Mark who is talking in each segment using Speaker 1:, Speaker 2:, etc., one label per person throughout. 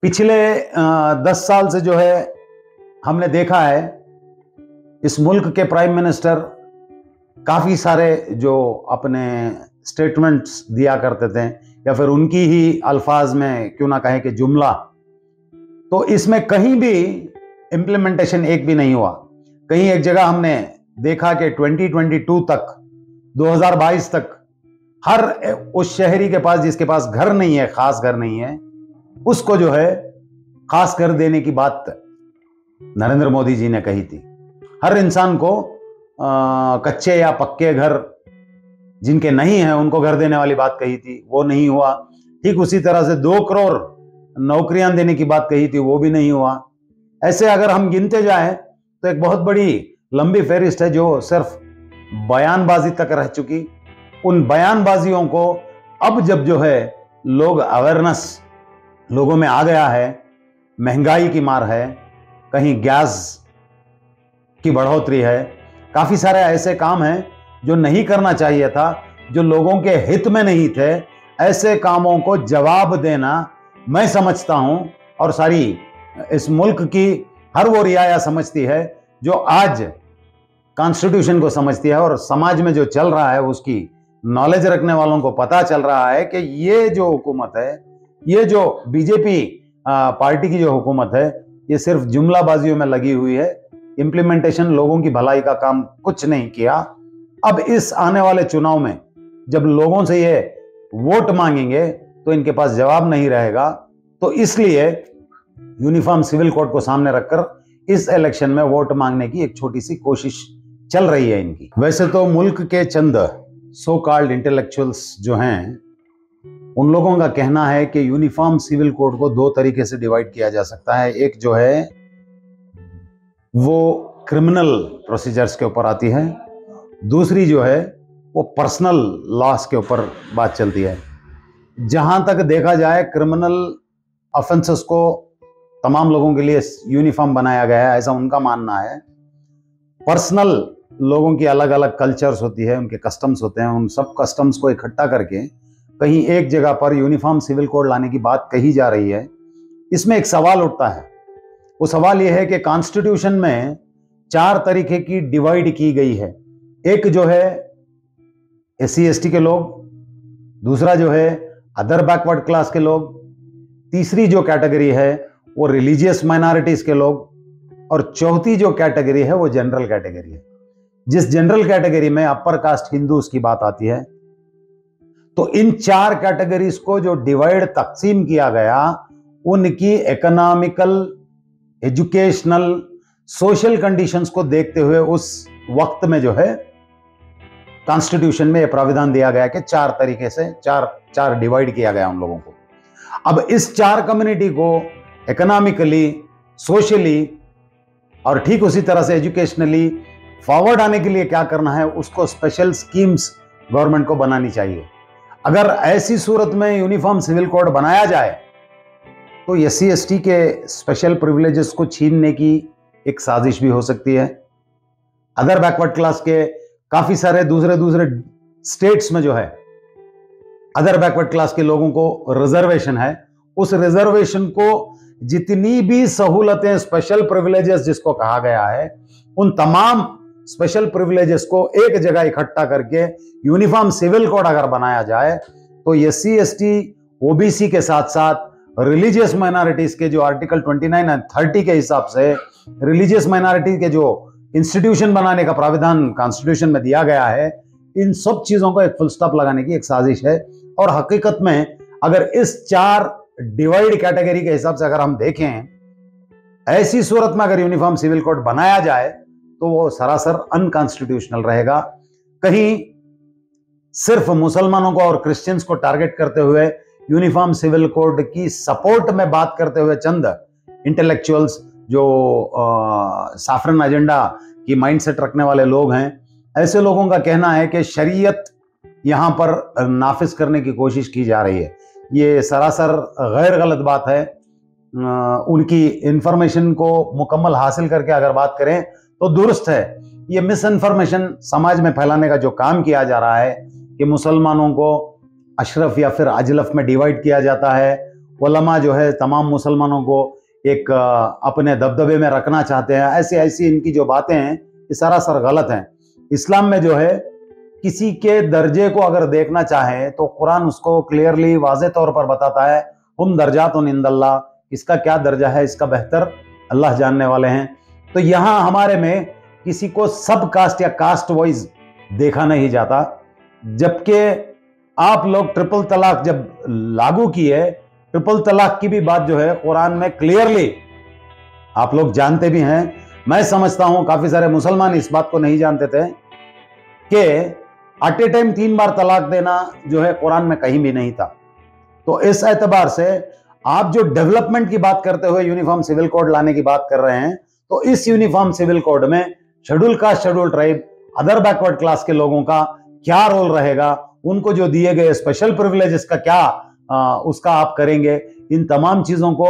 Speaker 1: पिछले 10 साल से जो है हमने देखा है इस मुल्क के प्राइम मिनिस्टर काफ़ी सारे जो अपने स्टेटमेंट्स दिया करते थे या फिर उनकी ही अल्फाज में क्यों ना कहें कि जुमला, तो इसमें कहीं भी इम्प्लीमेंटेशन एक भी नहीं हुआ। कहीं एक जगह हमने देखा कि 2022 तक 2022 तक हर उस शहरी के पास जिसके पास घर नहीं है, खास घर नहीं है, उसको जो है खास घर देने की बात नरेंद्र मोदी जी ने कही थी। हर इंसान को कच्चे या पक्के घर जिनके नहीं हैं उनको घर देने वाली बात कही थी, वो नहीं हुआ। ठीक उसी तरह से 2 करोड़ नौकरियां देने की बात कही थी, वो भी नहीं हुआ। ऐसे अगर हम गिनते जाएं तो एक बहुत बड़ी लंबी फहरिस्त है जो सिर्फ बयानबाजी तक रह चुकी। उन बयानबाजियों को अब जब जो है लोग अवेयरनेस लोगों में आ गया है, महंगाई की मार है, कहीं गैस की बढ़ोतरी है, काफी सारे ऐसे काम हैं जो नहीं करना चाहिए था, जो लोगों के हित में नहीं थे। ऐसे कामों को जवाब देना मैं समझता हूं और सारी इस मुल्क की हर वो रियाया समझती है जो आज कॉन्स्टिट्यूशन को समझती है और समाज में जो चल रहा है उसकी नॉलेज रखने वालों को पता चल रहा है कि ये जो हुकूमत है, ये जो बीजेपी पार्टी की जो हुकूमत है, ये सिर्फ जुमलाबाजियों में लगी हुई है। इंप्लीमेंटेशन, लोगों की भलाई का काम कुछ नहीं किया। अब इस आने वाले चुनाव में जब लोगों से ये वोट मांगेंगे तो इनके पास जवाब नहीं रहेगा। तो इसलिए यूनिफॉर्म सिविल कोड को सामने रखकर इस इलेक्शन में वोट मांगने की एक छोटी सी कोशिश चल रही है इनकी। वैसे तो मुल्क के चंद सो कॉल्ड इंटेलेक्चुअल्स जो हैं, उन लोगों का कहना है कि यूनिफॉर्म सिविल कोड को 2 तरीके से डिवाइड किया जा सकता है। एक जो है वो क्रिमिनल प्रोसीजर्स के ऊपर आती है, दूसरी जो है वो पर्सनल लॉस के ऊपर बात चलती है। जहां तक देखा जाए क्रिमिनल ऑफेंसेस को तमाम लोगों के लिए यूनिफॉर्म बनाया गया है, ऐसा उनका मानना है। पर्सनल लोगों की अलग अलग कल्चर्स होती है, उनके कस्टम्स होते हैं, उन सब कस्टम्स को इकट्ठा करके कहीं एक जगह पर यूनिफॉर्म सिविल कोड लाने की बात कही जा रही है। इसमें एक सवाल उठता है, वो सवाल यह है कि कॉन्स्टिट्यूशन में 4 तरीके की डिवाइड की गई है। एक जो है SC ST के लोग, दूसरा जो है अदर बैकवर्ड क्लास के लोग, तीसरी जो कैटेगरी है वो रिलीजियस माइनॉरिटीज के लोग, और चौथी जो कैटेगरी है वो जनरल कैटेगरी है। जिस जनरल कैटेगरी में अपर कास्ट हिंदूज की बात आती है, तो इन 4 कैटेगरीज को जो डिवाइड तकसीम किया गया, उनकी इकोनॉमिकल, एजुकेशनल, सोशल कंडीशंस को देखते हुए उस वक्त में जो है कॉन्स्टिट्यूशन में यह प्राविधान दिया गया कि 4 तरीके से चार डिवाइड किया गया उन लोगों को। अब इस 4 कम्युनिटी को इकोनॉमिकली, सोशली और ठीक उसी तरह से एजुकेशनली फॉरवर्ड आने के लिए क्या करना है, उसको स्पेशल स्कीम्स गवर्नमेंट को बनानी चाहिए। अगर ऐसी सूरत में यूनिफॉर्म सिविल कोड बनाया जाए तो SC ST के स्पेशल प्रिविलेजेस को छीनने की एक साजिश भी हो सकती है। अदर बैकवर्ड क्लास के काफी सारे दूसरे स्टेट्स में जो है अदर बैकवर्ड क्लास के लोगों को रिजर्वेशन है, उस रिजर्वेशन को जितनी भी सहूलतें, स्पेशल प्रिविलेजेस जिसको कहा गया है, उन तमाम स्पेशल प्रिविलेजेस को एक जगह इकट्ठा करके यूनिफॉर्म सिविल कोड अगर बनाया जाए तो SC ST OBC के साथ साथ रिलीजियस माइनॉरिटीज के जो आर्टिकल 29 और 30 के हिसाब से रिलीजियस माइनॉरिटी के जो इंस्टीट्यूशन बनाने का प्राविधान कॉन्स्टिट्यूशन में दिया गया है, इन सब चीजों को एक फुल स्टॉप लगाने की एक साजिश है। और हकीकत में अगर इस 4 डिवाइड कैटेगरी के हिसाब से अगर हम देखें, ऐसी सूरत में अगर यूनिफॉर्म सिविल कोड बनाया जाए तो वो सरासर अनकॉन्स्टिट्यूशनल रहेगा। कहीं सिर्फ मुसलमानों को और क्रिश्चियंस को टारगेट करते हुए यूनिफॉर्म सिविल कोड की सपोर्ट में बात करते हुए चंद इंटेलेक्चुअल्स जो साफरन एजेंडा की माइंडसेट रखने वाले लोग हैं, ऐसे लोगों का कहना है कि शरीयत यहां पर नाफिज करने की कोशिश की जा रही है। ये सरासर गैर गलत बात है। उनकी इंफॉर्मेशन को मुकम्मल हासिल करके अगर बात करें तो दुरुस्त है। ये मिस इन्फॉर्मेशन समाज में फैलाने का जो काम किया जा रहा है कि मुसलमानों को अशरफ या फिर अजलफ में डिवाइड किया जाता है, उलमा जो है तमाम मुसलमानों को एक अपने दबदबे में रखना चाहते हैं, ऐसी ऐसी इनकी जो बातें हैं ये सरासर गलत हैं। इस्लाम में जो है किसी के दर्जे को अगर देखना चाहे तो कुरान उसको क्लियरली वाज़े तौर पर बताता है, हम दर्जातुन इंदल्लाह, इसका क्या दर्जा है इसका बेहतर अल्लाह जानने वाले हैं। तो यहाँ हमारे में किसी को सब कास्ट या कास्ट वाइज देखा नहीं जाता, जबकि आप लोग ट्रिपल तलाक जब लागू किए, ट्रिपल तलाक की भी बात जो है कुरान में क्लियरली आप लोग जानते भी हैं। मैं समझता हूं काफी सारे मुसलमान इस बात को नहीं जानते थे कि एट ए टाइम 3 बार तलाक देना जो है कुरान में कहीं भी नहीं था। तो इस एतबार से आप जो डेवलपमेंट की बात करते हुए यूनिफॉर्म सिविल कोड लाने की बात कर रहे हैं, तो इस यूनिफॉर्म सिविल कोड में schedule caste, schedule tribe, other backward class के लोगों का क्या रोल रहेगा, उनको जो दिए गए स्पेशल प्रिविलेजेस का क्या उसका आप करेंगे, इन तमाम चीजों को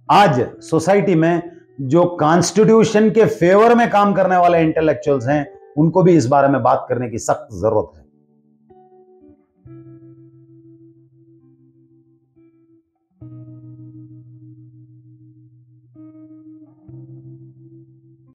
Speaker 1: आज सोसाइटी में जो कॉन्स्टिट्यूशन के फेवर में काम करने वाले इंटेलेक्चुअल्स हैं उनको भी इस बारे में बात करने की सख्त जरूरत है।